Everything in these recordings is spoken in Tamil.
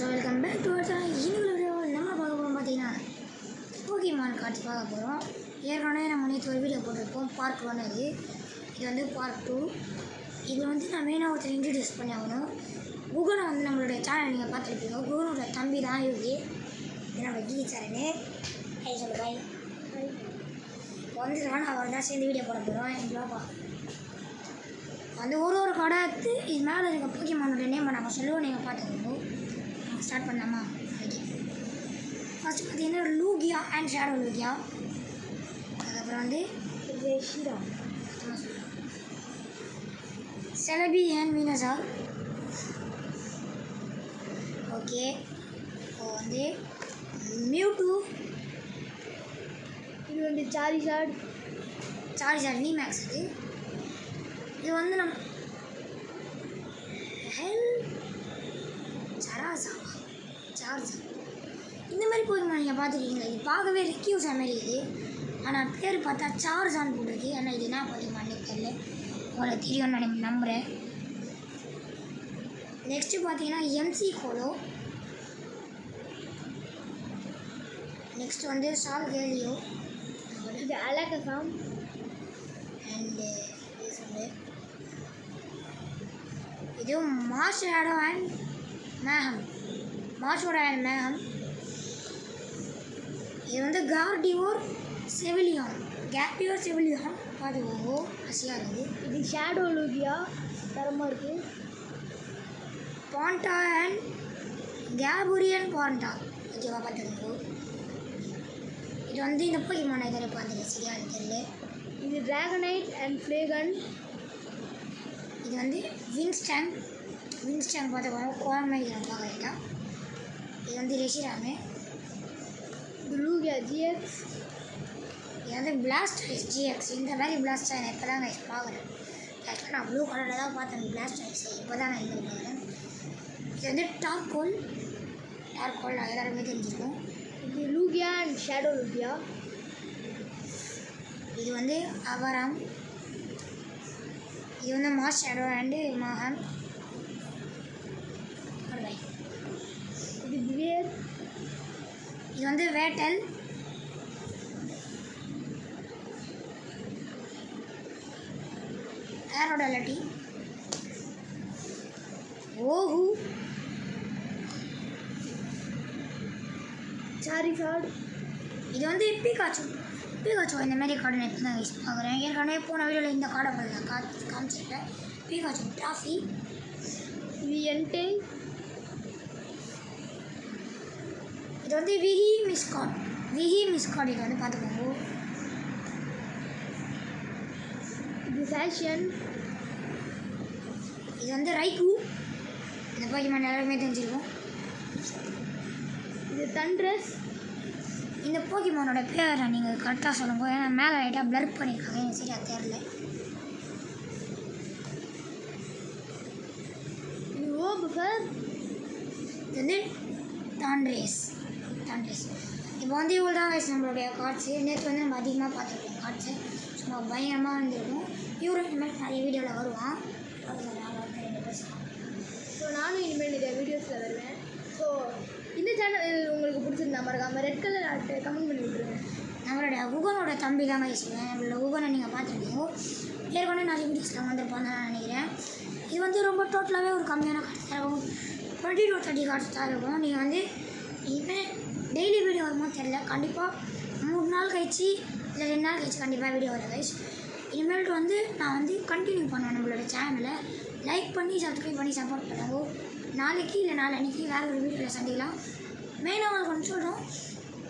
ஸோ வெல்கம் பேக் டு இன்னொரு வீடியோ. நம்ம பார்க்க போகிறோம் பார்த்தீங்கன்னா போக்கிமான் கார்ட்ஸ் பார்க்க போகிறோம். ஏற்கனவே நம்ம நேற்று ஒரு வீடியோ போட்டிருப்போம், பார்ட் 1. இது வந்து பார்ட் 2. இது வந்து நான் மெயினாக ஒருத்தர் இன்ட்ரடியூஸ் பண்ணி ஆகணும். குகனை வந்து நம்மளுடைய சேனல் நீங்கள் பார்த்துருப்பீங்க. குகனோட தம்பி தான் யோகி. இது நம்ம கீ சேனலு. சொல்லு பாய். இப்போ வந்து நான் அவர் தான் சேர்ந்து வீடியோ போட போகிறோம். எங்களாப்பா வந்து ஒரு கடை எடுத்து இது மேலே இருக்க போக்கிமானோட நேம் நாங்கள் சொல்லுவோம், நீங்கள் பார்த்துக்கணும். ஸ்டார்ட் பண்ணலாமா? ஓகே. ஃபஸ்ட்டு பார்த்தீங்கன்னா லூகியா அண்ட் ஷேடோ லூகியா. அதுக்கப்புறம் வந்து ரெஷிரா, செலபி அண்ட் மீனஸா. ஓகே. இப்போ வந்து மியூட்டூ. இது வந்து சாரிசார்ட் விமேக்ஸ். இது வந்து நம்ம சார்ஜா இந்த மாதிரி போய்மா நீங்கள் பார்த்துருக்கீங்களா? இது பார்க்கவே ரெக்யூஸாக மாதிரி இது, ஆனால் பேர் பார்த்தா சார்ஜான்னு போட்டுருக்கு. ஆனால் இது என்ன போய்மான்னு தெரியல, உங்களுக்கு தெரியும் நான் நம்புகிறேன். நெக்ஸ்ட்டு பார்த்தீங்கன்னா எம்சி கோலோ. நெக்ஸ்ட் வந்து சால் கேலியோ. இது அலகசாம் அண்டு இது மார்ஷேடோ அண்ட் மேகம். இது வந்து கார்டியோர் செவிலியான். பார்த்துக்கோங்க, அசியாக இருக்குது. இது ஷேடோ லூகியா, தரமாக இருக்குது. பாண்டா அண்ட் கேபுரியன் பாண்டா. ஓகேவா, பார்த்துக்கோங்க. இது வந்து இந்த போக்கிமான் இதில் பார்த்துருக்கேன், சரியா தெரியல. இது ட்ராகனைட் அண்ட் ஃப்ளேகன். இது வந்து வின்ஸ்டாங் பார்த்துக்கோங்க, கோலமை பார்க்குறீங்களா. இது வந்து ரெஷிராமே. இது லூகியா ஜிஎக்ஸ். இது வந்து பிளாஸ்ட் ஐஸ் ஜிஎக்ஸ். இந்த மாதிரி பிளாஸ்ட் ஐஸ் இப்போ தான் நான் பார்க்குறேன். ஆக்சுவலாக நான் ப்ளூ கலரில் தான் பார்த்தேன் பிளாஸ்ட் ஐஸ், இப்போ தான் நான் இது பார்க்குறேன். இது வந்து டார்கோல் எல்லாருமே தெரிஞ்சிருக்கும். இது லூகியா அண்ட் ஷேடோ லூகியா. இது வந்து அவராம். இது வந்து மாஸ் ஷேடோ அண்டு மகம். இது பிவேர். இது வந்து வேட்டல். ஏரோடலட்டி. ஓஹு. சாரிசார்ட். இது வந்து பிகாச்சு. இந்த மாதிரி கார்டு நான் இப்போ தான் யூஸ் பார்க்குறேன். ஏற்கனவே போன வீடியோவில் இந்த கார்டை நான் காமிச்சிருக்கேன். Pikachu toffee. இது என்டே. இது வந்து விஹி மிஸ்காட். இது வந்து பார்த்துக்கோங்க. இது ஃபேஷன். இது வந்து ரைகு. இந்த போக்கிமான் எல்லாருமே தெரிஞ்சிருக்கும். இது தண்ட்ரஸ். இந்த போக்கிமானோட பேரை நீங்கள் கரெக்டாக சொல்லுங்க, ஏன்னா மேலே லைட்டாக பிளர் பண்ணியிருக்காங்க, எனக்கு சரியாக தெரில. இது ஓபஃபர். இது வந்து டாண்ட்ரேஸ். இப்போ வந்து இவ்வளோ தான் வயசு நம்மளுடைய கார்ட்ஸு. நேற்று வந்து நம்ம அதிகமாக பார்த்துருக்கோம் கார்ட்ஸு, சும்மா பயங்கரமாக இருந்திருக்கும். இவரும் இனிமேல் நிறைய வீடியோவில் வருவான். ஸோ நானும் இனிமேல் நிறைய வீடியோஸில் வருவேன். ஸோ இந்த சேனல் உங்களுக்கு பிடிச்சிருந்தா மறக்காமல் ரெட் கலர் ஆர்ட்டை கமெண்ட் பண்ணி விட்ருங்க. நம்மளுடைய குகனோட தம்பி தான் வயசுவேன். நம்மளோட குகனை நீங்கள் பார்த்துருக்கீங்க, ஏற்கனவே நிறைய வீடியோஸில் வந்திருப்பான்னு நான் நினைக்கிறேன். இது வந்து ரொம்ப டோட்டலாகவே ஒரு கம்மியான கார்ட்ஸ் தான் இருக்கும். 20 to 30 கார்ட்ஸ் தான் இருக்கும். நீங்கள் வந்து இனிமேல் டெய்லி வீடியோ வருமோ தெரியல, கண்டிப்பாக 3 நாள் கழிச்சு இல்லை 2 நாள் கழிச்சு கண்டிப்பாக வீடியோ வரும் கைஸ். இனிமேல்ட்டு வந்து நான் வந்து கண்டினியூ பண்ணுவேன். நம்மளோட சேனலை லைக் பண்ணி சப்ஸ்கிரைப் பண்ணி சப்போர்ட் பண்ணுவோம். நாளைக்கு இல்லை நாளைக்கு வேறு ஒரு வீடியோவில் சந்திக்கலாம். மெயினாக உங்களுக்கு ஒன்று சொல்கிறோம்,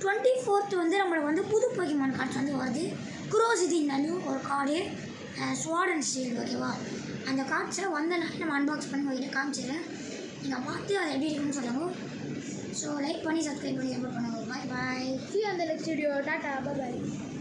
24th வந்து நம்மளுக்கு வந்து புது போக்கிமான் கார்ட்ஸ் வந்து வருது. குரோசிதின்னு ஒரு கார்டு, ஸ்வாட் அண்ட் ஷீல்டு. ஓகேவா, அந்த கார்ட்ஸை வந்த நாள் நம்ம அன்பாக்ஸ் பண்ணி உங்கள்கிட்ட காமிச்சிடுறேன். நீங்கள் பார்த்து அதை எப்படி இருக்குன்னு சொல்லுங்கள். ஸோ லைக் பண்ணி சப்ஸ்கிரைப் பண்ணி சப்போர்ட் பண்ணுங்கள். பாய். See you on the next video. Tata. Bye bye.